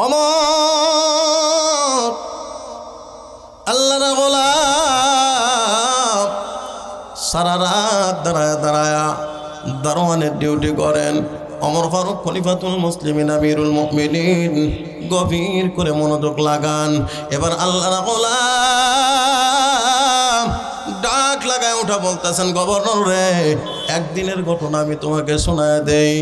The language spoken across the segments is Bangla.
অমর আল্লাহর গোলাম সারা রাত দাঁড়ায় দাঁড়ায়া দারোয়ানের ডিউটি করেন। ওমর ফারুক খলিফাতুল মুসলিমিন আমিরুল মুমিনিন গভীর করে মনোযোগ লাগান। এবার আল্লাহর গোলাম ডাক লাগায় উঠা বলতেছেন, গভর্নর রে, একদিনের ঘটনা আমি তোমাকে শোনায় দেই,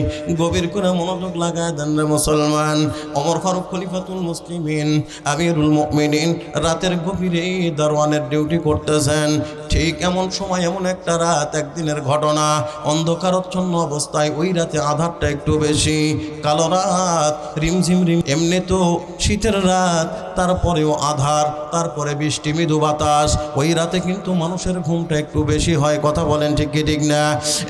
গভীর করে মনোযোগ লাগায় দেন রে মুসলমান। ওমর ফারুক খলিফাতুল মুসলিমিন আমিরুল মুমিনিন রাতের গভীরে দারোয়ানের ডিউটি করতেছেন। ঠিক এমন সময়, এমন একটা রাত, একদিনের ঘটনা, অন্ধকারচ্ছন্ন অবস্থায়, ওই রাতে আধারটা একটু বেশি, কালো রাত, রিমঝিম রিম, এমনি তো শীতের রাত, তারপরেও আধার, তারপরে বৃষ্টি, মৃদু বাতাস, ওই রাতে কিন্তু মানুষের ঘুমটা একটু বেশি হয়। কথা বলেন ঠিক কি ঠিক না?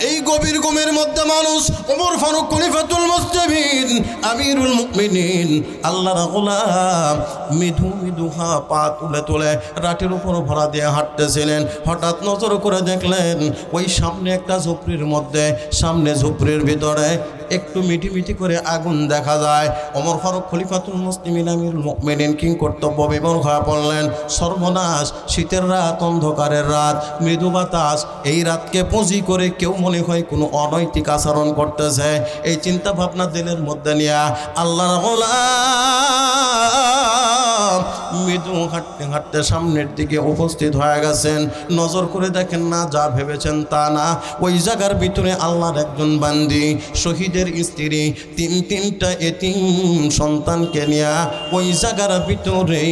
এই গভীর ঘুমের মধ্যে মানুষ ওমর ফারুক খলিফাতুল মুসলিমিন আমিরুল মুমিনিন আল্লাহর গোলাম মৃদু মৃদু পা তুলে তুলে রাতের উপর ভরা দিয়ে হাঁটতেছিলেন। হঠাৎ নজর করে দেখলেন ওই সামনে একটা ঝুপড়ির মধ্যে, সামনে ঝুপড়ির ভিতরে একটু মিটি মিটি করে আগুন দেখা যায়। ওমর ফারুক খলিফাতুল মুসলিমিন আমিরুল মুমিনিন কিং কর্তব্য বিমূঢ় হয়ে পড়লেন। সর্বনাশ, শীতের রাত, অন্ধকারের রাত, মৃদু বাতাস, এই রাতকে পুঁজি করে কেউ মনে হয় কোনো অনৈতিক আচরণ করতেছে। এই চিন্তা ভাবনা দিলের মধ্যে নিয়ে আল্লাহর গোলাম মৃদু হাঁটতে হাঁটতে সামনের দিকে উপস্থিত হয়ে গেছেন। নজর করে দেখেন না, যা ভেবেছেন তা না, ওই জায়গার ভিতরে আল্লাহর একজন বান্দি, শহীদের স্ত্রী, তিনটা এতিম সন্তানকে নিয়ে ওই জায়গার ভিতরে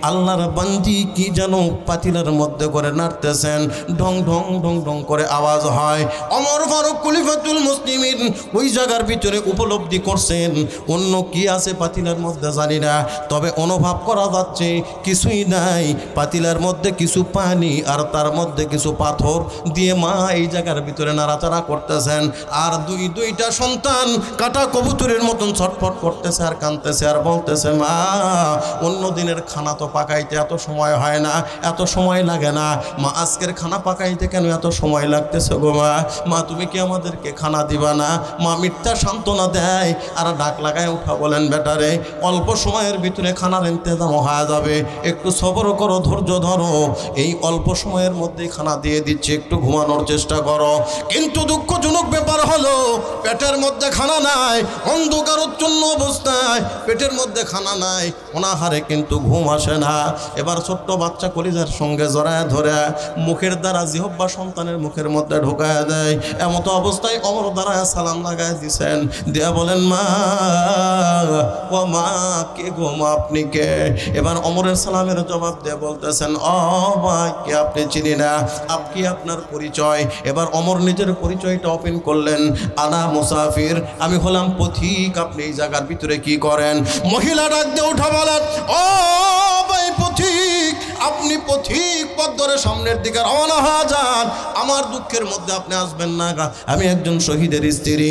আল্লাহর বান্দি কি যেন পাতিলার মধ্যে করে নাড়তেছেন। ঢং ঢং ঢং ঢং করে আওয়াজ হয়। ওমর ফারুক খলিফাতুল মুসলিমিন ওই জায়গার ভিতরে উপলব্ধি করছেন অন্য কি আছে পাতিলার মধ্যে জানি না, তবে অনুভব করা যাচ্ছে কিছুই নাই। পাতিলার মধ্যে কিছু পানি আর তার মধ্যে কিছু পাথর দিয়ে মা এই জায়গার ভিতরে নাড়াচাড়া করতেছেন। আর দুইটা সন্তান কাটা কবুতরের মতন ছটফট করতেছে আর কাঁদতেছে আর বলতেছে, মা, অন্য দিনের খানা তো পাকাইতে এত সময় হয় না, এত সময় লাগে না, মা আজকের খানা পাকাইতে কেন এত সময় লাগতেছে গো মা? মা তুমি কি আমাদেরকে খানা দিবা না? মা মিথ্যা সান্ত্বনা দেয় আর ডাক লাগায় উঠা বলেন, বেটারে, অল্প সময়ের ভিতরে খানার ইন্তজাম হয়ে যাবে, একটু সবর করো, ধৈর্য ধরো, এই অল্প সময়ের মধ্যেই খানা দিয়ে দিচ্ছে, একটু ঘুমানোর চেষ্টা করো। কিন্তু দুঃখজনক ব্যাপার হলো পেটের মধ্যে খানা নাই, অন্ধকারচ্ছন্ন অবস্থায় পেটের মধ্যে খানা নাই, অনাহারে কিন্তু ঘুম আসে না। এবার ছোট্ট বাচ্চা কলিজার সঙ্গে জড়ায় ধরে মুখের দ্বারা জিহ্বা সন্তানের মুখের মধ্যে ঢোকায় দেয়। এমত অবস্থায় ওমর দাঁড়ায় সালাম লাগায় দিছেন, দিয়া বলেন, মা, ও মা, কে গো মা, আপনি কে? এবার ওমরের সালামের জবাব দিয়ে বলতেছেন, ও ভাই, কে আপনি চিনি না, আপনি আপনার পরিচয়। এবার ওমর নিজের পরিচয়টা ওপেন করলেন, আনা মুসাফির, আমি হলাম পথিক, আপনি এই জায়গার ভিতরে কি করেন? মহিলা ডাক দিয়ে উঠা বলেন, ও ভাই পথিক, আপনি পথিক, পথ ধরে সামনের দিকে রওনা হয়ে যান, আমার দুঃখের মধ্যে আপনি আসবেন না। আমি একজন শহীদের স্ত্রী,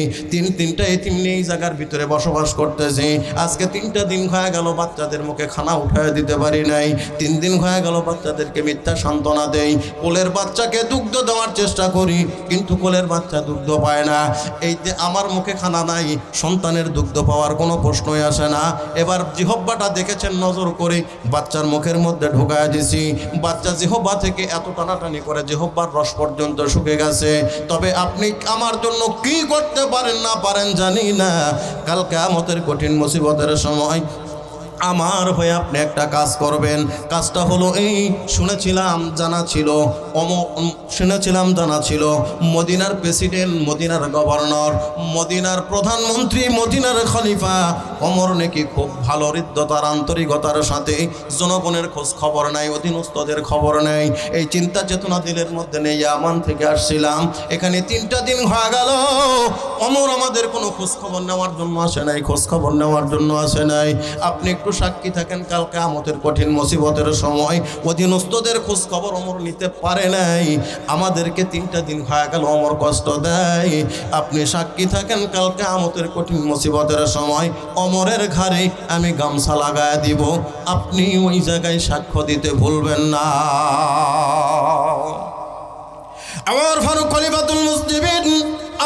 তিনটা এতিম নিয়ে এই জায়গার ভিতরে বসবাস করতেছি। আজকে 3টা দিন হয়ে গেল বাচ্চাদের মুখে খানা উঠায় দিতে পারি নাই, 3 দিন হয়ে গেল বাচ্চাদেরকে মিথ্যা সান্ত্বনা দেই, কোলের বাচ্চাকে দুগ্ধ দেওয়ার চেষ্টা করি, কিন্তু কোলের বাচ্চা দুগ্ধ পায় না। এই যে আমার মুখে খানা নাই, সন্তানের দুগ্ধ পাওয়ার কোনো প্রশ্নই আসে না। এবার জিহব্বাটা দেখেছেন নজর করে, বাচ্চার মুখের মধ্যে ঢোকায় দিছি, বাচ্চা জিহব্বা থেকে এত টানাটানি করে জিহব্বার রস পর্যন্ত শুকে গেছে। তবে আপনি আমার জন্য কি করতে পারেন না পারেন জানি না, কাল কিয়ামতের কঠিন মুসিবতের সময় আমার হয়ে আপনি একটা কাজ করবেন। কাজটা হলো এই, শুনেছিলাম জানা ছিল মদিনার প্রেসিডেন্ট, মদিনার গভর্নর, মদিনার প্রধানমন্ত্রী, মদিনার খলিফা ওমর নাকি খুব ভালো হৃদ্যতার আন্তরিকতার সাথে জনগণের খোঁজ খবর নেয়, অধীনস্থদের খবর নেয়। এই চিন্তা চেতনা দিলের মধ্যে নেই। আমান থেকে আসছিলাম, এখানে 3টা দিন হয়ে গেল, ওমর আমাদের কোনো খোঁজ খবর নেওয়ার জন্য আসে নাই, খোঁজ খবর নেওয়ার জন্য আসে নাই। আপনি একটু সাক্ষী থাকেন, কাল কিয়ামতের কঠিন মুসিবতের সময় অধীনস্থদের খোঁজ খবর ওমর নিতে পারে নাই, আমাদেরকে 3টা দিন হয়ে গেল ওমর কষ্ট দেয়। আপনি সাক্ষী থাকেন, কাল কিয়ামতের কঠিন মুসিবতের সময় ওমরের ঘাড়ে আমি গামছা লাগায় দিব, আপনি ওই জায়গায় সাক্ষ্য দিতে ভুলবেন না। ওমর ফারুক খলিফাতুল মুসলিমিন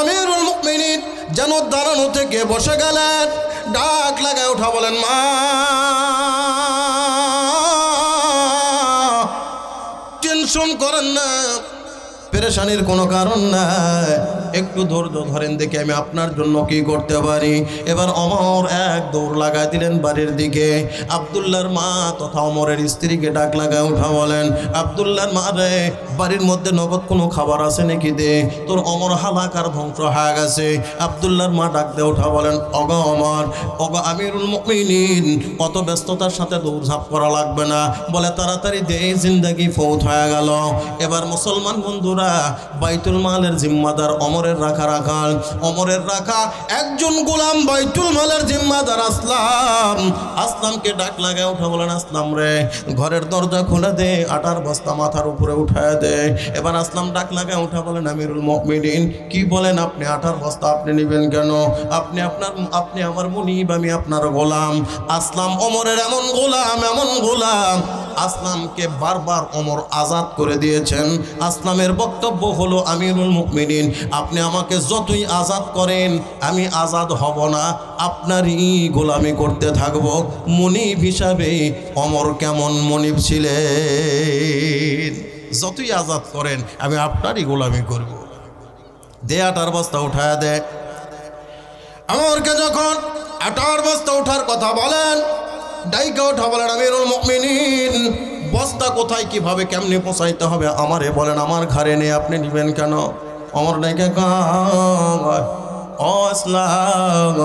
আমিরুল মুমিনিন যেন দাঁড়ানো থেকে বসে গেলেন। ডাক লাগায় উঠা বলেন, মা টেনশন করেন না, পেরেশানির কোনো কারণ নাই, একটু ধৈর্য ধরেন দেখি আমি আপনার জন্য কি করতে পারি। এবার ওমর এক দৌড় লাগাই দিলেন বাড়ির দিকে। আব্দুল্লাহর মা তথা ওমরের স্ত্রীকে ডাক লাগায় উঠা বলেন, আব্দুল্লাহর মা রে, বাড়ির মধ্যে নগদ কোনো খাবার আছে নাকি দে, তোর ওমর হালাকার ধ্বংস হয়ে গেছে। আব্দুল্লাহর মা ডাক দিয়ে উঠা বলেন, অগো ওমর, অগো আমিরুল মুমিনিন, অত ব্যস্ততার সাথে দৌড়ঝাঁপ করা লাগবে না, বলে তাড়াতাড়ি দে, জিন্দেগি ফৌত হয়ে গেল। এবার মুসলমান বন্ধুরা, বাইতুল মালের জিম্মাদার ওমরের রাখাল, ওমরের রাখা একজন গোলাম বাইতুল মালের জিম্মাদার আসলামকে ডাক লাগায় উঠা বলেন, আসলাম রে, ঘরের দরজা খুলে দে, আটার বস্তা মাথার উপরে উঠায় দে। এবার আসলাম ডাক লাগায় উঠা বলেন, আমিরুল মুমিনিন, কি বলেন আপনি? আটার বস্তা আপনি নেবেন কেন? আপনি আমার মুনিব, আমি আপনার গোলাম। আসলাম ওমরের এমন গোলাম, আসলামকে বারবার ওমর আজাদ করে দিয়েছেন। আসলামের বক্তব্য হলো, আমিরুল মুমিনিন, আপনি আমাকে যতই আজাদ করেন আমি আজাদ হব না, আপনারই গোলামি করতে থাকব। মুনিব হিসাবে ওমর কেমন মুনিব ছিলেন, যতই আজাদ করেন আমি আপনারই গোলামি করব। দে আটার বস্তা উঠায় দে। ওমরকে যখন আটার বস্তা উঠার কথা বলেন, ডাইকা উঠা বলেন, আমিরুল মুমিনিন, বস্তা কোথায়, কিভাবে, কেমনে পৌঁছাইতে হবে আমারে বলেন, আমার ঘরে নেই, আপনি নেবেন কেন? ওমর ডাইকা কয়, ও ইসলাম,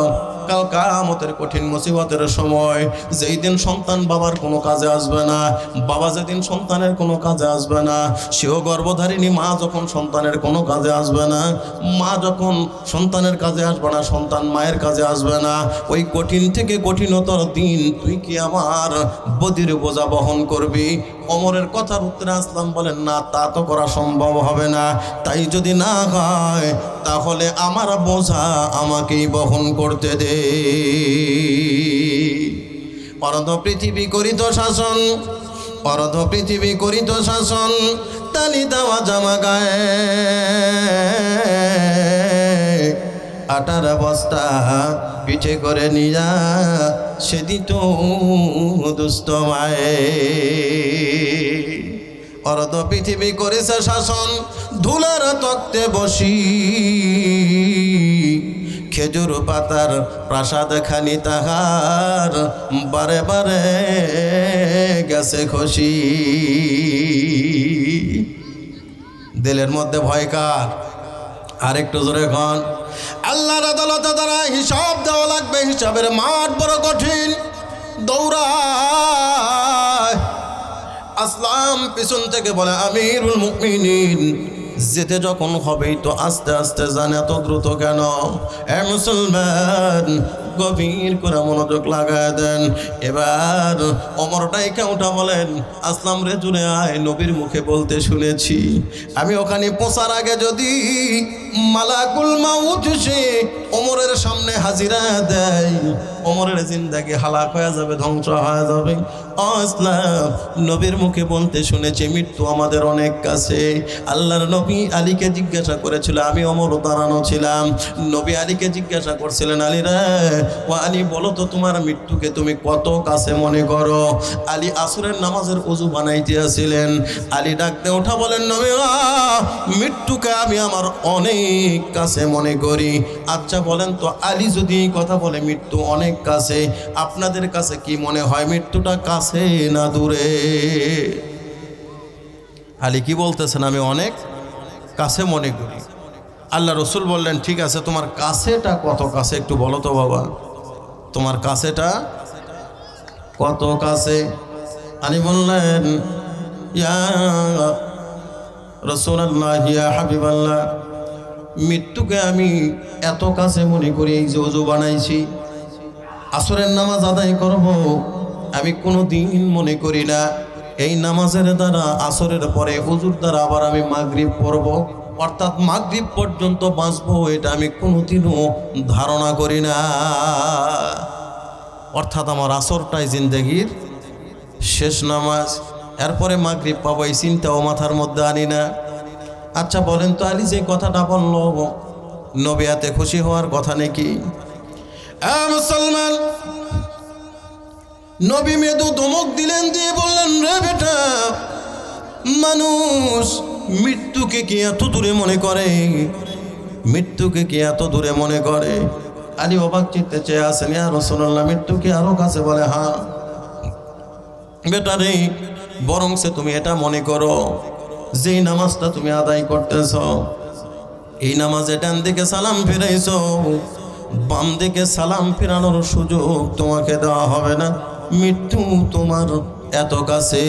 কাল কিয়ামতের কঠিন মুসিবতের সময়, যেই দিন সন্তান বাবার কোনো কাজে আসবে না, বাবা যেদিন সন্তানের কোনো কাজে আসবে না, সেও গর্ভধারিণী মা যখন সন্তানের কোনো কাজে আসবে না, মা যখন সন্তানের কাজে আসবে না, সন্তান মায়ের কাজে আসবে না, ওই কঠিন থেকে কঠিনতর দিন তুই কি আমার বদির বোঝা বহন করবি? ওমরের কথার উত্তরে আসলাম বলেন, না, তা তো করা সম্ভব হবে না। তাই যদি না হয় তাহলে আমার বোঝা আমাকেই বহন করতে দে। অর্ধ পৃথিবী করিত শাসন, তালি দেওয়া জামা গায়ে, আটার বস্তা পিঠে করে নিয়া সে দিত দুস্থ মায়ে। অর্ধ পৃথিবী করেছে শাসন, ধুলার তক্তে বসি, খেজুর পাতার প্রাসাদ খানি তাহার বারে বারে গেছে খুশি। দিলের মধ্যে ভয় কার? আরেকটু জোরে খন। আল্লাহর আদালতে দ্বারা হিসাব দেওয়া লাগবে, হিসাবের মাঠ বড় কঠিন। দৌড়ায় আসলাম পিছন থেকে বলে, আমিরুল মুমিনিন, যেতে যখন হবেই তো আস্তে আস্তে যান, এত দ্রুত কেন? এ মুসলমান, গভীর করে মনোযোগ লাগায় দেন। এবার ওমর ডাইকা উঠা বলেন, আসলাম রে, জুড়ে আয়, নবীর মুখে বলতে শুনেছি আমি ওখানে পৌঁছার আগে যদি মালাকুল মাউত সে ওমরের সামনে হাজিরা দেয়, ওমরের জিন্দেগি হালাক হয়ে যাবে, ধ্বংস হয়ে যাবে। আসলাম, নবীর মুখে বলতে শুনেছি মৃত্যু আমাদের অনেক কাছে। আল্লাহর নবী আলীকে জিজ্ঞাসা করেছিল, আমি ওমর দাঁড়ানো ছিলাম, নবী আলীকে জিজ্ঞাসা করছিলেন, আলী রে, ও আলী, বলো তো তোমার মৃত্যুকে তুমি কত কাছে মনে করো? আলী আসরের নামাজের ওযু বানাইতে আসছিলেন। আলী ডাকতে ওঠা বলেন, নবী, মৃত্যুকে আমি আমার অনেক কাছে মনে করি। আচ্ছা বলেন তো, আলী যদি এই কথা বলে মৃত্যু অনেক কাছে, আপনাদের কাছে কি মনে হয়, মৃত্যুটা কাছে না দূরে? আলী কি বলতেছেন? আমি অনেক কাছে মনে করি। আল্লাহ রসুল বললেন, ঠিক আছে, তোমার কাছেটা কত কাছে একটু বলো তো বাবা, তোমার কাছেটা কত কাছে? আলী বললেন, ইয়া রাসূলুল্লাহ, ইয়া হাবিবাল্লাহ, মৃত্যুকে আমি এত কাছে মনে করি, এই যে ওযু বানাইছি, আসরের নামাজ আদায় করব, আমি কোনো দিন মনে করি না এই নামাজের দ্বারা, আসরের পরে ওযুর দ্বারা আবার আমি মাগরিব পড়ব, অর্থাৎ মাগরিব পর্যন্ত বাঁচবো, এটা আমি কোনোদিনও ধারণা করি না। অর্থাৎ আমার আসরটাই জিন্দেগির শেষ নামাজ, এরপরে মাগরিব পাবো, এই চিন্তাও মাথার মধ্যে আনি না। আচ্ছা বলেন তো, আলী যে কথাটা বলল, নবী এতে খুশি হওয়ার কথা নাকি? মুসলমান, নবী মৃদু ধমক দিলেন, দিয়ে বললেন, রে বেটা, মানুষ মৃত্যুকে কি এত দূরে মনে করে? মৃত্যুকে কি এত দূরে মনে করে? আলী অবাক চিত্তে চেয়ে আসেন, ইয়া রাসূলুল্লাহ, মৃত্যু কি আরো কাছে? বলে, হ্যাঁ বেটা রে, বরং সে তুমি এটা মনে করো, যেই নামাজটা তুমি আদায় করতেছ, এই নামাজে ডান দিকে সালাম ফিরাইছ, বাম দিকে সালাম ফিরানোর সুযোগ তোমাকে দেওয়া হবে না। মৃত্যু তোমার এত কাছে।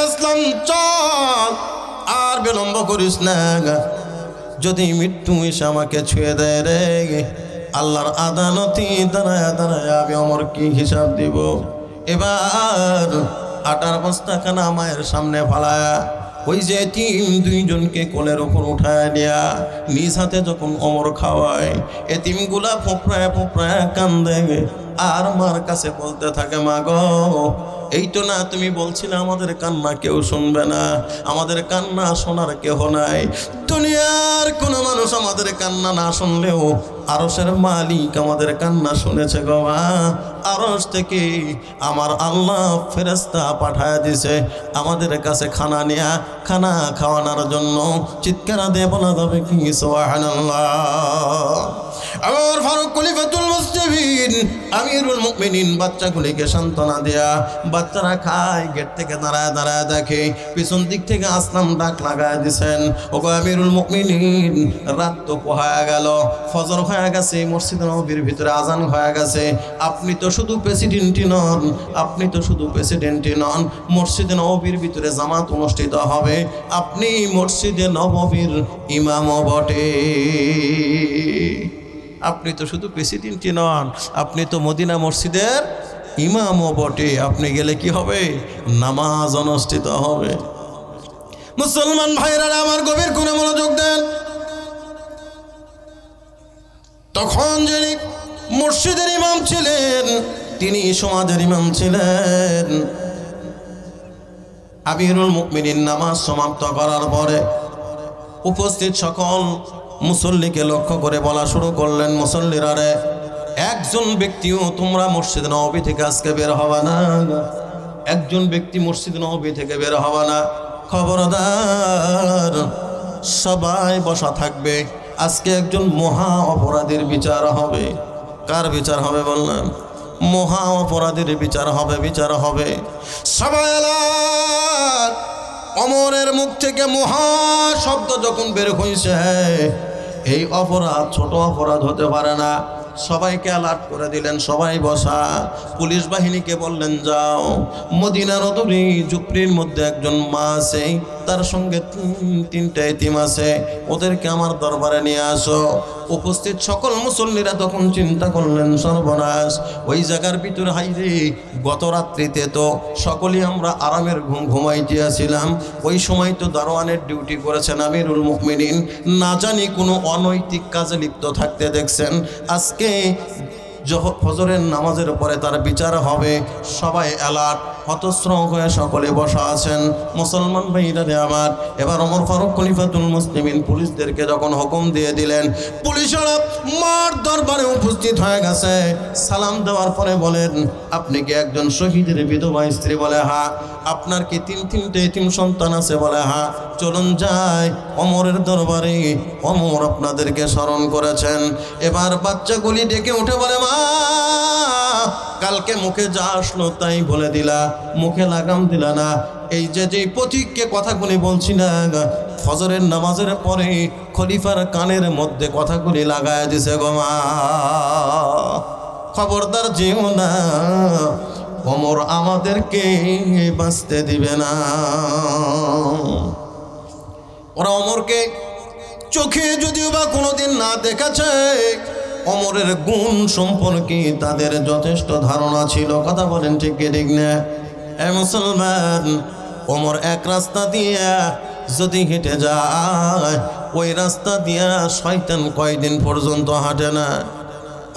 ইসলাম চল, আর বিলম্ব করিস না। যদি মৃত্যু এসে আমাকে ছুঁয়ে দেয় রে, আল্লাহর আদালতে দাঁড়ায় দাঁড়ায় আমি ওমর কি হিসাব দিব? এবার আটার বস্তাখানা মায়ের সামনে ফালায়া ওই যে এতিম দুইজনকে কোলের ওপর উঠায় নেয়া, নিজ হাতে যখন ওমর খাওয়ায়, এতিমগুলা ফোপড়ায় ফোপড়ায় কান্দে, আর মার কাছে বলতে থাকে, মা গো, এই তো না তুমি বলছিলে আমাদের কান্না কেউ শুনবে না, আমাদের কান্না শোনার কেহ নাই। দুনিয়ার কোনো মানুষ আমাদের কান্না না শুনলেও আরশের মালিক আমাদের কান্না শুনেছে গো মা। আরশ থেকে আমার আল্লাহ ফেরেশতা পাঠায় দিছে আমাদের কাছে খানা নেয়া, খানা খাওয়ানোর জন্য। চিৎকার দিয়ে বলা যাবে কি সুবহানাল্লাহ। আমার ফারুক খলিফাতুল মুসলিমিন আমিরুল মুমিনিন বাচ্চাগুলিকে সান্ত্বনা দেয়া, বাচ্চারা খায়, গেট থেকে দাঁড়ায় দাঁড়ায় দেখে, পিছন দিক থেকে আসলাম ডাক লাগায় দিছেন, ওগো আমিরুল মুমিনিন, রাত তো পোহায়া গেল, ফজর হয়ে গেছে, মসজিদ নববীর ভিতরে আজান হয়ে গেছে, আপনি তো শুধু প্রেসিডেন্টই নন, আপনি তো শুধু প্রেসিডেন্টই নন, মসজিদে নববীর ভিতরে জামাত অনুষ্ঠিত হবে, আপনি মসজিদে নববীর ইমামও বটে। আপনি তো শুধু প্রেসিডেন্টই নন, আপনি তো মদিনা মসজিদের ইমামও বটে। আপনি গেলে কি হবে? নামাজ অনুষ্ঠিত হবে। মুসলমান ভাইরা আমার, গভীর কোণে মনোযোগ দেন। তখন যিনি মসজিদের ইমাম ছিলেন, তিনি সমাজের ইমাম ছিলেন। আমিরুল মুমিনিন নামাজ সমাপ্ত করার পরে উপস্থিত সকল মুসল্লিকে লক্ষ্য করে বলা শুরু করলেন, মুসল্লিরা রে, একজন ব্যক্তিও তোমরা মসজিদ নববী থেকে আজকে বের হবে না, একজন ব্যক্তি মসজিদ নববী থেকে বের হবে না, খবরদার, সবাই বসা থাকবে। আজকে একজন মহা অপরাধীর বিচার হবে। কার বিচার হবে বললাম? মহা অপরাধীর বিচার হবে, বিচার হবে। সবাই আলাদ। ওমরের মুখ থেকে মহা শব্দ যখন বের হয়েছে, এই অপরাধ ছোট অপরাধ হতে পারে না। সবাইকে অ্যালার্ট করে দিলেন, সবাই বসা। পুলিশ বাহিনীকে বললেন, যাও, মদিনার অদূরে ঝুপড়ির মধ্যে একজন মা আছে, তার সঙ্গে তিনটা এতিম আছে, ওদেরকে আমার দরবারে নিয়ে আসো। উপস্থিত সকল মুসল্লিরা তখন চিন্তা করলেন, সর্বনাশ, ওই জায়গার ভিতরে হাইরে গত রাত্রিতে তো সকলেই আমরা আরামের ঘুম ঘুমাইতেছিলাম, ওই সময় তো দারোয়ানের ডিউটি করেছেন আমিরুল মুমিনিন, না জানি কোনো অনৈতিক কাজে লিপ্ত থাকতে দেখছেন। আজকে ফজরের নামাজের পরে তার বিচার হবে। সবাই অ্যালার্ট, হতশ্র হয়ে সকলে বসা আছেন। মুসলমান ভাইরা রে আমার, এবার ওমর ফারুক খলিফাতুল মুসলিমিন পুলিশদেরকে যখন হুকুম দিয়ে দিলেন, পুলিশরা মার দরবারে উপস্থিত হয়ে গেছে। সালাম দেওয়ার পরে বলেন, আপনি কি একজন শহীদের বিধবা স্ত্রী? বলে হ্যাঁ। আপনার কি তিনটে এতিম সন্তান আছে? বলে হ্যাঁ। চলুন যাই ওমরের দরবারে, ওমর আপনাদেরকে স্মরণ করেছেন। এবার বাচ্চাগুলি ডেকে উঠে বলে, মা, কালকে মুখে যা আসলো তাই বলে দিলা, মুখে লাগাম দিলা না। এই যে পথিককে কথাগুলি বলছি না, ফজরের নামাজের পরে খলিফার কানের মধ্যে কথাগুলি লাগায় দিছে গো মা। খবরদার যেও না, ওমর আমাদেরকে বাঁচতে দিবে না। ওরা ওমরকে চোখে যদিও বা কোনোদিন না দেখেছে, ওমরের গুণ সম্পর্কে তাদের যথেষ্ট ধারণা ছিল। কথা বলেন ঠিক কি ঠিক না? মুসলমান, ওমর এক রাস্তা দিয়ে যদি হেঁটে যায়, ওই রাস্তা দিয়া শয়তান কয়দিন পর্যন্ত হাঁটে না।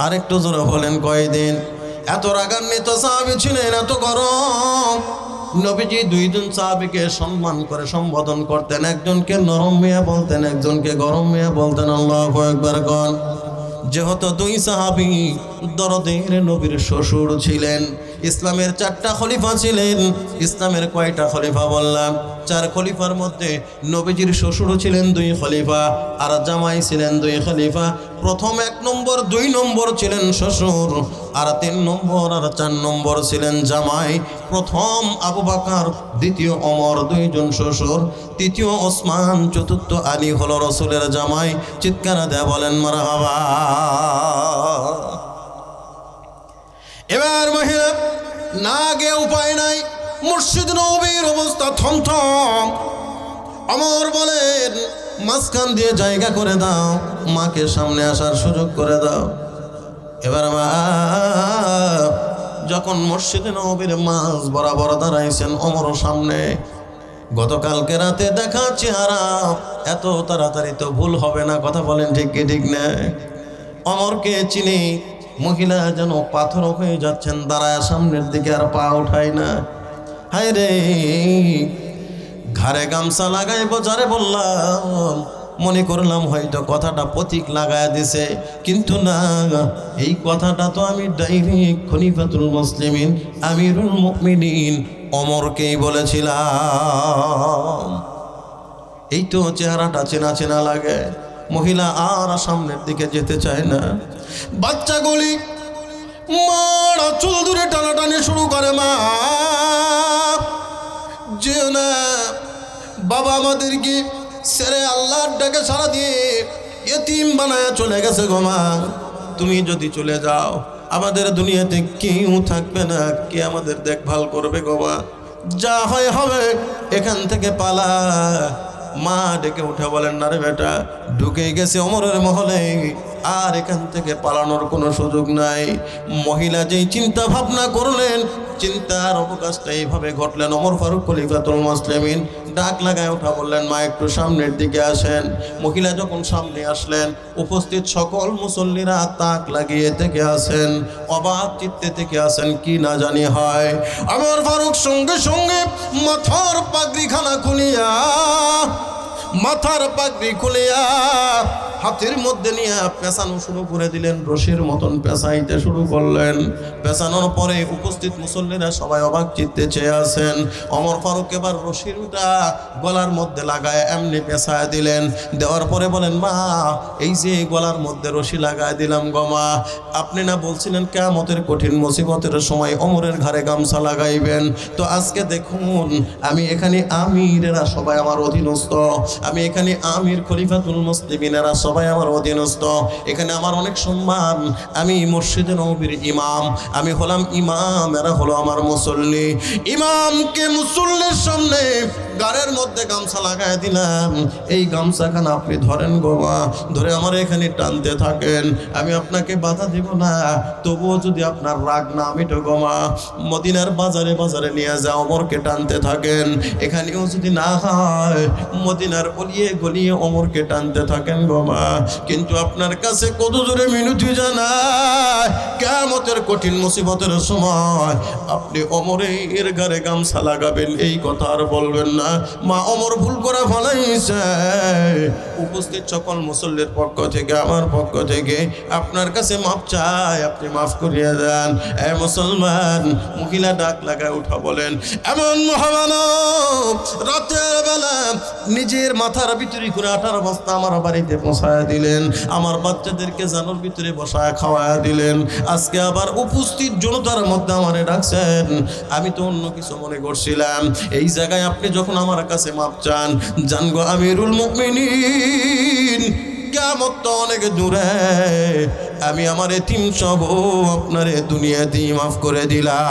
আরেকটু জোরে বলেন, কয়দিন? এত রাগান্বিত সাহাবী ছিলেন, এত গরম। নবীজি দুইজন সাহাবীকে সম্মান করে সম্বোধন করতেন, একজনকে নরম মিয়া বলতেন, একজনকে গরম মিয়া বলতেন। আল্লাহু আকবার কোন। যেহেতু দুই সাহাবী দরদের নবীর শ্বশুর ছিলেন, ইসলামের 4টা খলিফা ছিলেন। ইসলামের কয়টা খলিফা বললাম? 4 খলিফার মধ্যে নবীজির শ্বশুর ছিলেন 2 খলিফা, আর জামাই ছিলেন 2 খলিফা। প্রথম 1 নম্বর 2 নম্বর ছিলেন শ্বশুর, আর 3 নম্বর আর 4 নম্বর ছিলেন জামাই। প্রথম আবু বকর, দ্বিতীয় ওমর, 2 জন শ্বশুর, তৃতীয় ওসমান, চতুর্থ আলী হলো রাসূলের জামাই। চিৎকার দেয়া বলেন মারহাবা। এবার মহিলা না গিয়ে উপায় নাই, মসজিদ নববীর অবস্থা থমথম। ওমর বলেন, মাঝখান দিয়ে জায়গা করে দাও, মাকে সামনে আসার সুযোগ করে দাও। এবার মা যখন মসজিদে নববীর মাঝ বরাবর দাঁড়াইছেন ওমর সামনে, গতকালকে রাতে দেখা চেহারা, এত তাড়াতাড়ি তো ভুল হবে না, কথা বলেন ঠিক কি ঠিক না? ওমরকে চিনি। মহিলা যেন পাথর হয়ে যাচ্ছেন, দাঁড়ায় সামনের দিকে আর পা উঠায় না। হায় রে, ঘাড়ে গামছা লাগাইবো যারে বললাম, মনে করলাম হয়তো কথাটা প্রতীক লাগায় দিছে, কিন্তু না, এই কথাটা তো আমি ডাইরেক্ট খলিফাতুল মুসলিমিন আমিরুল মুমিনিন ওমরকেই বলেছিলাম। এই তো চেহারাটা চেনা চেনা লাগে। মহিলা আর সামনের দিকে যেতে চায় না। বাচ্চাগুলি মারা চুল ধরে টানাটানি শুরু করে, মা যেও না, বাবা আমাদেরকে ছেড়ে আল্লাহর ডাকে সাড়া দিয়ে ইতিম বানায়া চলে গেছে গো মা। তুমি যদি চলে যাও আমাদের দুনিয়াতে কেউ থাকবে না, কে আমাদের দেখভাল করবে গো মা? যা হয় হবে, এখান থেকে পালা। মা ডেকে উঠে বলেন, না রে বেটা, ঢুকে গেছে ওমরের মহলে, আর এখান থেকে পালানোর কোনো সুযোগ নাই। মহিলা যেই চিন্তা ভাবনা করলেন, চিন্তার অবকাশটা এইভাবে ঘটলেন। ওমর ফারুক খলিফাতুল মুসলিমিন ডাক লাগায় উঠা বললেন, মা একটু সামনের দিকে আসেন। মহিলা যখন সামনে আসলেন, উপস্থিত সকল মুসল্লিরা তাক লাগিয়ে থেকে আসেন, অবাক চিত্তে থেকে আসেন, কি না জানি হয়। ওমর ফারুক সঙ্গে সঙ্গে মাথার পাগড়িখানা খুলিয়া হাতের মধ্যে নিয়ে পেঁচানো শুরু করে দিলেন, রশির মতন পেঁচাইতে শুরু করলেন। পেঁচানোর পরে উপস্থিত মুসল্লিরা সবাই অবাক চিত্তে চেয়ে আছেন। ওমর ফারুক এবার রশিটা গলার মধ্যে লাগায় এমনি পেঁচায় দিলেন। দেওয়ার পরে বলেন, মা এই যে গলার মধ্যে রশি লাগায় দিলাম গো মা, আপনি না বলছিলেন কিয়ামতের কঠিন মুসিবতের সময় ওমরের ঘাড়ে গামছা লাগাইবেন? তো আজকে দেখুন, আমি এখানে আমিরেরা সবাই আমার অধীনস্থ, আমি এখানে আমির খলিফাতুল মুসলিমিনেরা সবাই আমার অধীনস্থ, এখানে আমার অনেক সম্মান। আমি মসজিদে নববীর ইমাম, আমি হলাম ইমাম, এরা হলো আমার মুসল্লি। ইমামকে মুসল্লির সামনে গাড়ের মধ্যে গামছা লাগায় দিলাম। এই গামছাখানা আপনি ধরেন গো মা, ধরে আমার এখানে টানতে থাকেন, আমি আপনাকে বাধা দিব না। তবুও যদি আপনার রাগ না মিটো গো মা, মদিনার বাজারে বাজারে নিয়ে যাও, ওমরকে টানতে থাকেন। এখানেও যদি না হয়, মদিনার গলিয়ে গলিয়ে ওমরকে টানতে থাকেন গো মা। কিন্তু আপনার কাছে কত জোরে মিনতি জানায়, কিয়ামতের কঠিন মুসিবতের সময় আপনি ওমরের ঘাড়ে গামছা লাগাবেন, এই কথা আর বলবেন না। মা ওমর ভুল করে ফলাইছে। উপস্থিত সকল মুসল্লির পক্ষ থেকে, আমার পক্ষ থেকে আপনার কাছে মাপ চাই, আপনি মাফ করিয়ে দেন। এ মুসলমান, মহিলা ডাক লাগায় উঠা বলেন, এমন মহামানব রাতের বেলা নিজের মাথার ভিতরে করে 18 বস্তা আমার বাড়িতে পৌঁছায় দিলেন, আমার বাচ্চাদেরকে জানোর ভিতরে বসায় খাওয়ায় দিলেন। আজকে আবার উপস্থিত জনতার মধ্যে আমারে ডাকছেন, আমি তো অন্য কিছু মনে করছিলাম। এই জায়গায় আপনি যখন আমার কাছে মাপ চান, জানগো আমিরুল মুমিনিন, কিয়ামত তো অনেক দূরে, আমি আমার এতিম সব আপনারে দুনিয়াতেই মাফ করে দিলাম।